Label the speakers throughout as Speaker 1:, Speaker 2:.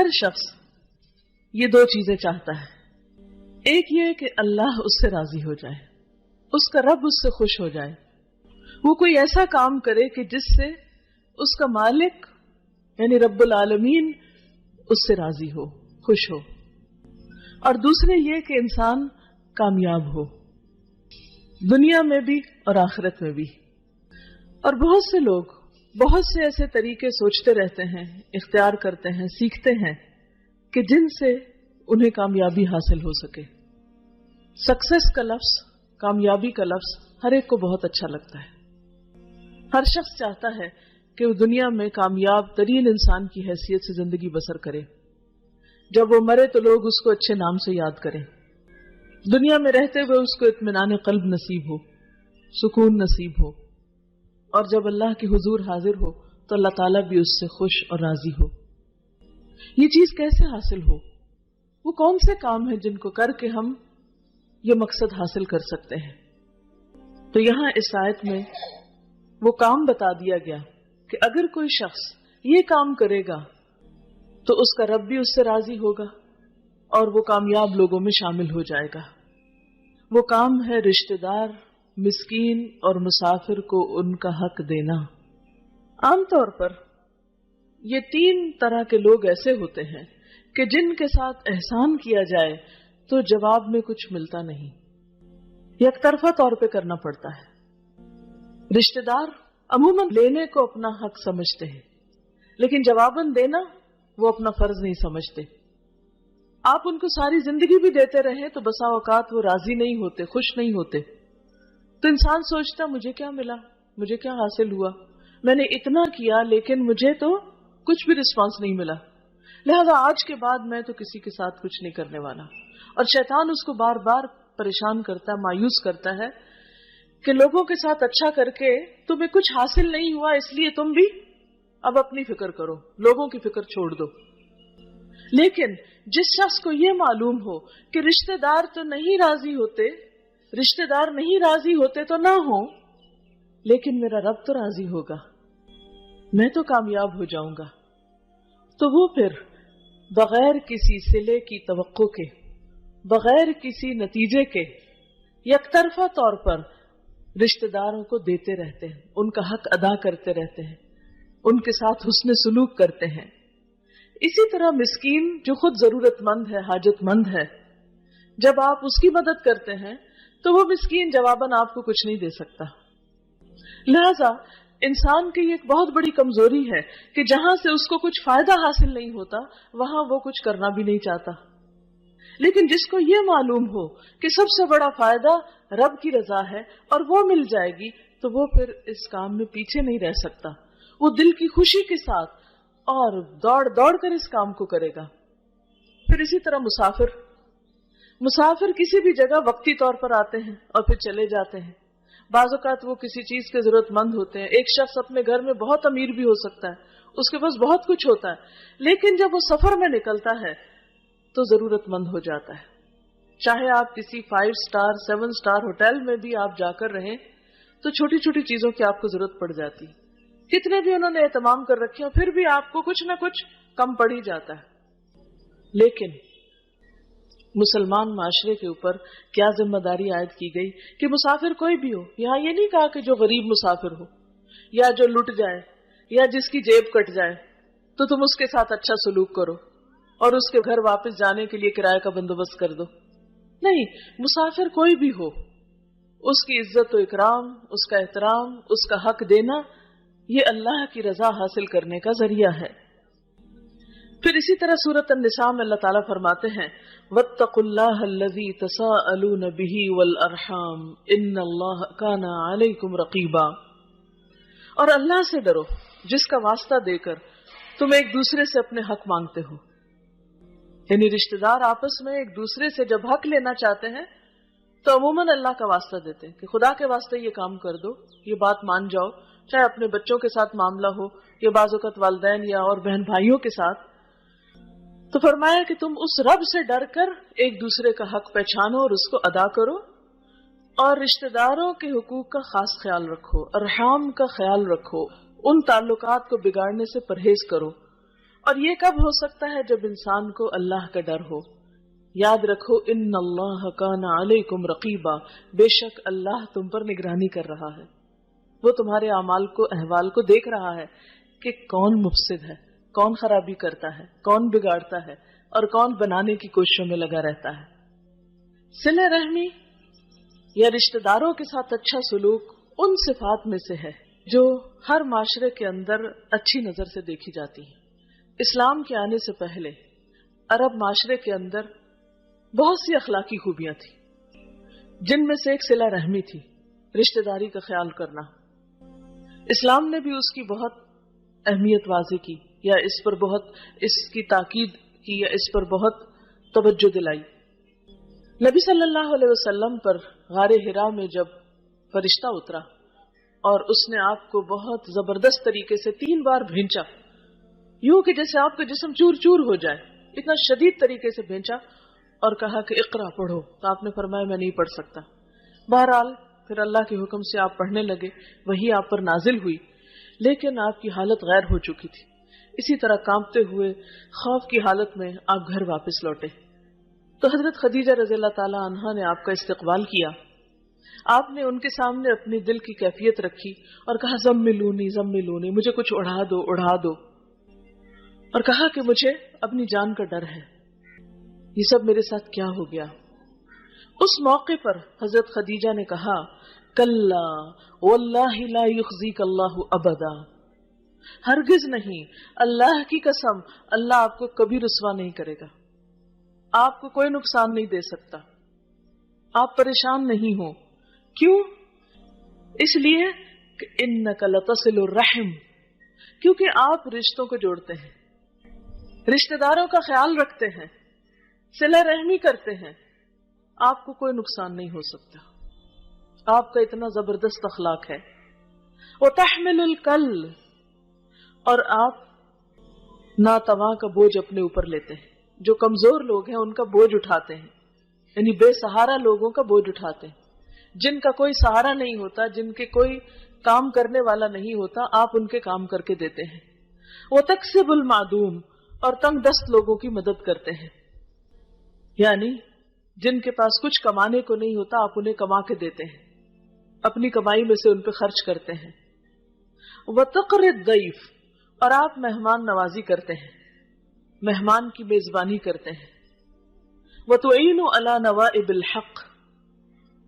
Speaker 1: ہر شخص یہ دو چیزیں چاہتا ہے. ایک یہ کہ اللہ اس سے راضی ہو جائے، اس کا رب اس سے خوش ہو جائے، وہ کوئی ایسا کام کرے کہ جس سے اس کا مالک یعنی رب العالمین اس سے راضی ہو، خوش ہو. اور دوسرے یہ کہ انسان کامیاب ہو، دنیا میں بھی اور آخرت میں بھی. اور بہت سے لوگ بہت سے ایسے طریقے سوچتے رہتے ہیں، اختیار کرتے ہیں، سیکھتے ہیں کہ جن سے انہیں کامیابی حاصل ہو سکے. سکسیس کا لفظ، کامیابی کا لفظ ہر ایک کو بہت اچھا لگتا ہے. ہر شخص چاہتا ہے کہ وہ دنیا میں کامیاب ترین انسان کی حیثیت سے زندگی بسر کرے. جب وہ مرے تو لوگ اس کو اچھے نام سے یاد کریں، دنیا میں رہتے ہوئے اس کو اطمینان قلب نصیب ہو، سکون نصیب ہو، اور جب اللہ کے حضور حاضر ہو تو اللہ تعالیٰ بھی اس سے خوش اور راضی ہو. یہ چیز کیسے حاصل ہو؟ وہ کون سے کام ہیں جن کو کر کے ہم یہ مقصد حاصل کر سکتے ہیں؟ تو یہاں اس آیت میں وہ کام بتا دیا گیا کہ اگر کوئی شخص یہ کام کرے گا تو اس کا رب بھی اس سے راضی ہوگا اور وہ کامیاب لوگوں میں شامل ہو جائے گا. وہ کام ہے رشتہ دار، مسکین اور مسافر کو ان کا حق دینا. عام طور پر یہ تین طرح کے لوگ ایسے ہوتے ہیں کہ جن کے ساتھ احسان کیا جائے تو جواب میں کچھ ملتا نہیں، یک طرفہ طور پہ کرنا پڑتا ہے. رشتہ دار عموماً لینے کو اپنا حق سمجھتے ہیں لیکن جواباً دینا وہ اپنا فرض نہیں سمجھتے. آپ ان کو ساری زندگی بھی دیتے رہیں تو بسا اوقات وہ راضی نہیں ہوتے، خوش نہیں ہوتے. تو انسان سوچتا مجھے کیا ملا، مجھے کیا حاصل ہوا، میں نے اتنا کیا لیکن مجھے تو کچھ بھی رسپانس نہیں ملا، لہذا آج کے بعد میں تو کسی کے ساتھ کچھ نہیں کرنے والا. اور شیطان اس کو بار بار پریشان کرتا ہے، مایوس کرتا ہے کہ لوگوں کے ساتھ اچھا کر کے تمہیں کچھ حاصل نہیں ہوا، اس لیے تم بھی اب اپنی فکر کرو، لوگوں کی فکر چھوڑ دو. لیکن جس شخص کو یہ معلوم ہو کہ رشتہ دار تو نہیں راضی ہوتے، رشتہ دار نہیں راضی ہوتے تو نہ ہو، لیکن میرا رب تو راضی ہوگا، میں تو کامیاب ہو جاؤں گا، تو وہ پھر بغیر کسی صلے کی توقع کے، بغیر کسی نتیجے کے، یک طرفہ طور پر رشتہ داروں کو دیتے رہتے ہیں، ان کا حق ادا کرتے رہتے ہیں، ان کے ساتھ حسن سلوک کرتے ہیں. اسی طرح مسکین جو خود ضرورت مند ہے، حاجت مند ہے، جب آپ اس کی مدد کرتے ہیں تو وہ مسکین جواباً آپ کو کچھ نہیں دے سکتا. لہذا انسان کی ایک بہت بڑی کمزوری ہے کہ جہاں سے اس کو کچھ فائدہ حاصل نہیں ہوتا وہاں وہ کچھ کرنا بھی نہیں چاہتا. لیکن جس کو یہ معلوم ہو کہ سب سے بڑا فائدہ رب کی رضا ہے اور وہ مل جائے گی تو وہ پھر اس کام میں پیچھے نہیں رہ سکتا، وہ دل کی خوشی کے ساتھ اور دوڑ دوڑ کر اس کام کو کرے گا. پھر اسی طرح مسافر کسی بھی جگہ وقتی طور پر آتے ہیں اور پھر چلے جاتے ہیں. بعض اوقات وہ کسی چیز کے ضرورت مند ہوتے ہیں. ایک شخص اپنے گھر میں بہت امیر بھی ہو سکتا ہے، اس کے پاس بہت کچھ ہوتا ہے، لیکن جب وہ سفر میں نکلتا ہے تو ضرورت مند ہو جاتا ہے. چاہے آپ کسی 5 سٹار 7 سٹار ہوٹل میں بھی آپ جا کر رہیں تو چھوٹی چھوٹی چیزوں کی آپ کو ضرورت پڑ جاتی. کتنے بھی انہوں نے اہتمام کر رکھے ہو پھر بھی آپ کو کچھ نہ کچھ کم پڑ ہی جاتا ہے. لیکن مسلمان معاشرے کے اوپر کیا ذمہ داری عائد کی گئی کہ مسافر کوئی بھی ہو. یہاں یہ نہیں کہا کہ جو غریب مسافر ہو یا جو لٹ جائے یا جس کی جیب کٹ جائے تو تم اس کے ساتھ اچھا سلوک کرو اور اس کے گھر واپس جانے کے لیے کرایہ کا بندوبست کر دو. نہیں، مسافر کوئی بھی ہو، اس کی عزت و اکرام، اس کا احترام، اس کا حق دینا یہ اللہ کی رضا حاصل کرنے کا ذریعہ ہے. پھر اسی طرح سورۃ النساء میں اللہ تعالیٰ فرماتے ہیں وَاتَّقُوا اللَّهَ الَّذِي تَسَاءَلُونَ بِهِ وَالْأَرْحَامَ إِنَّ اللَّهَ كَانَ عَلَيْكُمْ رَقِيبًا، اور اللہ سے ڈرو جس کا واسطہ دے کر تم ایک دوسرے سے اپنے حق مانگتے ہو. یعنی رشتہ دار آپس میں ایک دوسرے سے جب حق لینا چاہتے ہیں تو عموماً اللہ کا واسطہ دیتے ہیں کہ خدا کے واسطے یہ کام کر دو، یہ بات مان جاؤ، چاہے اپنے بچوں کے ساتھ معاملہ ہو یا بعض اوقات والدین یا اور بہن بھائیوں کے ساتھ. تو فرمایا کہ تم اس رب سے ڈر کر ایک دوسرے کا حق پہچانو اور اس کو ادا کرو، اور رشتہ داروں کے حقوق کا خاص خیال رکھو، ارحام کا خیال رکھو، ان تعلقات کو بگاڑنے سے پرہیز کرو. اور یہ کب ہو سکتا ہے؟ جب انسان کو اللہ کا ڈر ہو. یاد رکھو ان اللہ کان علیکم رقیبا، بے شک اللہ تم پر نگرانی کر رہا ہے. وہ تمہارے اعمال کو، احوال کو دیکھ رہا ہے کہ کون مفسد ہے، کون خرابی کرتا ہے، کون بگاڑتا ہے اور کون بنانے کی کوششوں میں لگا رہتا ہے. صلہ رحمی یا رشتہ داروں کے ساتھ اچھا سلوک ان صفات میں سے ہے جو ہر معاشرے کے اندر اچھی نظر سے دیکھی جاتی ہیں. اسلام کے آنے سے پہلے عرب معاشرے کے اندر بہت سی اخلاقی خوبیاں تھیں، جن میں سے ایک صلہ رحمی تھی، رشتہ داری کا خیال کرنا. اسلام نے بھی اس کی بہت اہمیت واضح کی، یا اس پر بہت اس کی تاکید کی، یا اس پر بہت توجہ دلائی. نبی صلی اللہ علیہ وسلم پر غار حرا میں جب فرشتہ اترا اور اس نے آپ کو بہت زبردست طریقے سے 3 بار بھینچا، یوں کہ جیسے آپ کا جسم چور چور ہو جائے، اتنا شدید طریقے سے بھینچا اور کہا کہ اقرا پڑھو، تو آپ نے فرمایا میں نہیں پڑھ سکتا. بہرحال پھر اللہ کے حکم سے آپ پڑھنے لگے، وہی آپ پر نازل ہوئی، لیکن آپ کی حالت غیر ہو چکی تھی. اسی طرح کانپتے ہوئے خوف کی حالت میں آپ گھر واپس لوٹے. تو حضرت خدیجہ رضی اللہ تعالی عنہا نے آپ کا استقبال کیا. آپ نے ان کے سامنے اپنی دل کی کیفیت رکھی اور کہا زملونی زملونی، مجھے کچھ اڑا دو اڑا دو، اور کہا کہ مجھے اپنی جان کا ڈر ہے، یہ سب میرے ساتھ کیا ہو گیا. اس موقع پر حضرت خدیجہ نے کہا کلا واللہ لا یخزیک اللہ ابدا، ہرگز نہیں، اللہ کی قسم اللہ آپ کو کبھی رسوا نہیں کرے گا، آپ کو کوئی نقصان نہیں دے سکتا، آپ پریشان نہیں ہو. کیوں؟ اس لیے کہ انک لتصل الرحم، کیونکہ آپ رشتوں کو جوڑتے ہیں، رشتہ داروں کا خیال رکھتے ہیں، صلہ رحمی کرتے ہیں، آپ کو کوئی نقصان نہیں ہو سکتا. آپ کا اتنا زبردست اخلاق ہے. وتحمل الکل، اور آپ ناتواں کا بوجھ اپنے اوپر لیتے ہیں، جو کمزور لوگ ہیں ان کا بوجھ اٹھاتے ہیں، یعنی بے سہارا لوگوں کا بوجھ اٹھاتے ہیں، جن کا کوئی سہارا نہیں ہوتا، جن کے کوئی کام کرنے والا نہیں ہوتا، آپ ان کے کام کر کے دیتے ہیں. وتکسب المعدوم، اور تنگ دست لوگوں کی مدد کرتے ہیں، یعنی جن کے پاس کچھ کمانے کو نہیں ہوتا آپ انہیں کما کے دیتے ہیں، اپنی کمائی میں سے ان پہ خرچ کرتے ہیں. وتقر الضیف، اور آپ مہمان نوازی کرتے ہیں، مہمان کی میزبانی کرتے ہیں. وتعین علی نوائب الحق،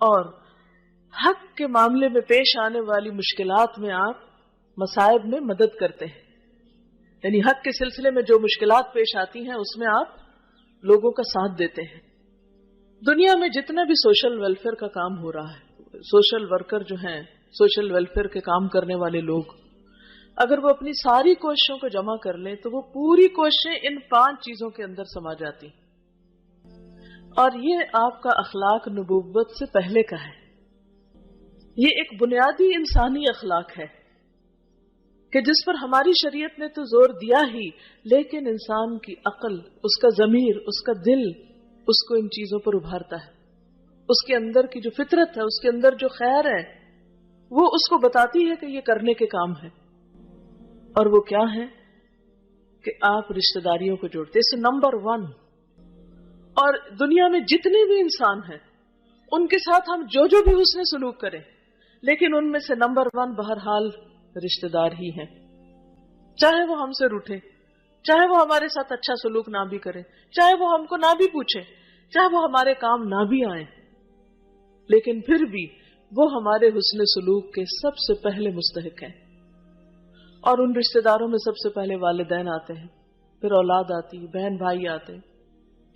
Speaker 1: اور حق کے معاملے میں پیش آنے والی مشکلات میں آپ مصائب میں مدد کرتے ہیں، یعنی حق کے سلسلے میں جو مشکلات پیش آتی ہیں اس میں آپ لوگوں کا ساتھ دیتے ہیں. دنیا میں جتنا بھی سوشل ویلفیئر کا کام ہو رہا ہے، سوشل ورکر جو ہیں، سوشل ویلفیئر کے کام کرنے والے لوگ، اگر وہ اپنی ساری کوششوں کو جمع کر لیں تو وہ پوری کوششیں ان 5 چیزوں کے اندر سما جاتی. اور یہ آپ کا اخلاق نبوت سے پہلے کا ہے. یہ ایک بنیادی انسانی اخلاق ہے کہ جس پر ہماری شریعت نے تو زور دیا ہی، لیکن انسان کی عقل، اس کا ضمیر، اس کا دل اس کو ان چیزوں پر ابھارتا ہے. اس کے اندر کی جو فطرت ہے، اس کے اندر جو خیر ہے، وہ اس کو بتاتی ہے کہ یہ کرنے کے کام ہے. اور وہ کیا ہے کہ آپ رشتہ داریوں کو جوڑتے، اس نمبر 1. اور دنیا میں جتنے بھی انسان ہیں ان کے ساتھ ہم جو بھی حسن سلوک کریں، لیکن ان میں سے نمبر 1 بہرحال رشتہ دار ہی ہیں. چاہے وہ ہم سے روٹھے، چاہے وہ ہمارے ساتھ اچھا سلوک نہ بھی کرے، چاہے وہ ہم کو نہ بھی پوچھے، چاہے وہ ہمارے کام نہ بھی آئیں، لیکن پھر بھی وہ ہمارے حسن سلوک کے سب سے پہلے مستحق ہیں. اور ان رشتہ داروں میں سب سے پہلے والدین آتے ہیں، پھر اولاد آتی، بہن بھائی آتے ہیں،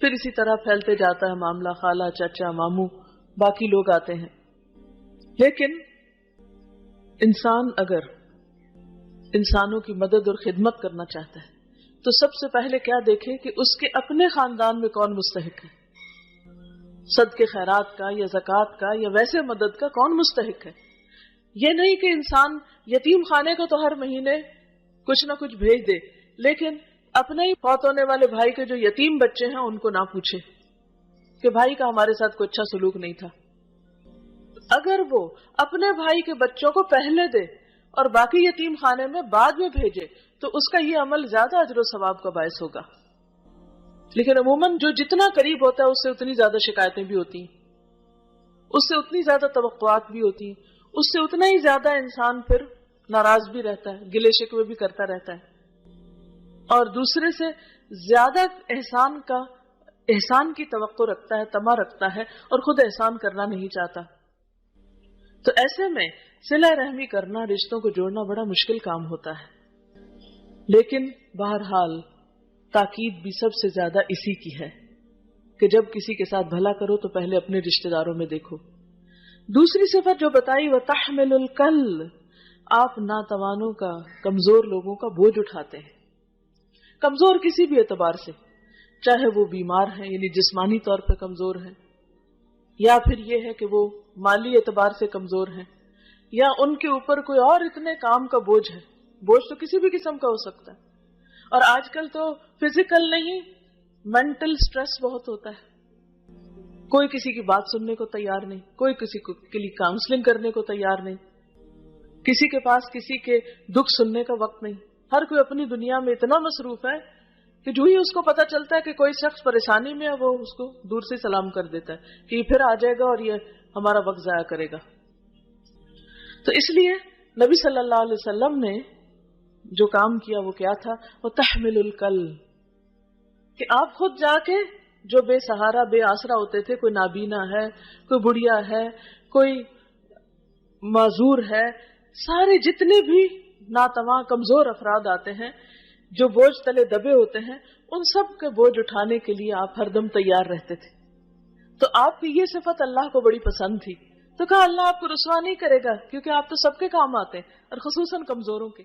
Speaker 1: پھر اسی طرح پھیلتے جاتا ہے معاملہ، خالہ چچا ماموں، باقی لوگ آتے ہیں. لیکن انسان اگر انسانوں کی مدد اور خدمت کرنا چاہتا ہے تو سب سے پہلے کیا دیکھے کہ اس کے اپنے خاندان میں کون مستحق ہے، صدقے خیرات کا یا زکوٰۃ کا یا ویسے مدد کا کون مستحق ہے. یہ نہیں کہ انسان یتیم خانے کو تو ہر مہینے کچھ نہ کچھ بھیج دے، لیکن اپنے ہی فوت ہونے والے بھائی کے جو یتیم بچے ہیں ان کو نہ پوچھے کہ بھائی کا ہمارے ساتھ کوئی اچھا سلوک نہیں تھا. اگر وہ اپنے بھائی کے بچوں کو پہلے دے اور باقی یتیم خانے میں بعد میں بھیجے تو اس کا یہ عمل زیادہ اجر و ثواب کا باعث ہوگا. لیکن عموماً جو جتنا قریب ہوتا ہے اس سے اتنی زیادہ شکایتیں بھی ہوتی ہیں, اس سے اتنی زیادہ توقعات بھی ہوتی ہیں, اس سے اتنا ہی زیادہ انسان پھر ناراض بھی رہتا ہے, گلے شکوے بھی کرتا رہتا ہے, اور دوسرے سے زیادہ احسان کی توقع رکھتا ہے, طمع رکھتا ہے, اور خود احسان کرنا نہیں چاہتا. تو ایسے میں صلہ رحمی کرنا, رشتوں کو جوڑنا بڑا مشکل کام ہوتا ہے. لیکن بہرحال تاکید بھی سب سے زیادہ اسی کی ہے کہ جب کسی کے ساتھ بھلا کرو تو پہلے اپنے رشتہ داروں میں دیکھو. دوسری صفت جو بتائی وَتَحْمِلُ الْكَلِّ, آپ ناتوانوں کا, کمزور لوگوں کا بوجھ اٹھاتے ہیں. کمزور کسی بھی اعتبار سے, چاہے وہ بیمار ہیں یعنی جسمانی طور پہ کمزور ہیں, یا پھر یہ ہے کہ وہ مالی اعتبار سے کمزور ہیں, یا ان کے اوپر کوئی اور اتنے کام کا بوجھ ہے. بوجھ تو کسی بھی قسم کا ہو سکتا ہے, اور آج کل تو فزیکل نہیں مینٹل سٹریس بہت ہوتا ہے. کوئی کسی کی بات سننے کو تیار نہیں, کوئی کسی کے لیے کاؤنسلنگ کرنے کو تیار نہیں, کسی کے پاس کسی کے دکھ سننے کا وقت نہیں. ہر کوئی اپنی دنیا میں اتنا مصروف ہے کہ جو ہی اس کو پتا چلتا ہے کہ کوئی شخص پریشانی میں ہے وہ اس کو دور سے سلام کر دیتا ہے کہ یہ پھر آ جائے گا اور یہ ہمارا وقت ضائع کرے گا. تو اس لیے نبی صلی اللہ علیہ وسلم نے جو کام کیا وہ کیا تھا, وہ تحمل الکل, کہ آپ خود جا کے جو بے سہارا بے آسرا ہوتے تھے, کوئی نابینا ہے, کوئی بڑھیا ہے, کوئی معذور ہے, سارے جتنے بھی ناتواں کمزور افراد آتے ہیں جو بوجھ تلے دبے ہوتے ہیں, ان سب کے بوجھ اٹھانے کے لیے آپ ہر دم تیار رہتے تھے. تو آپ کی یہ صفت اللہ کو بڑی پسند تھی, تو کہا اللہ آپ کو رسوا نہیں کرے گا کیونکہ آپ تو سب کے کام آتے ہیں اور خصوصاً کمزوروں کے.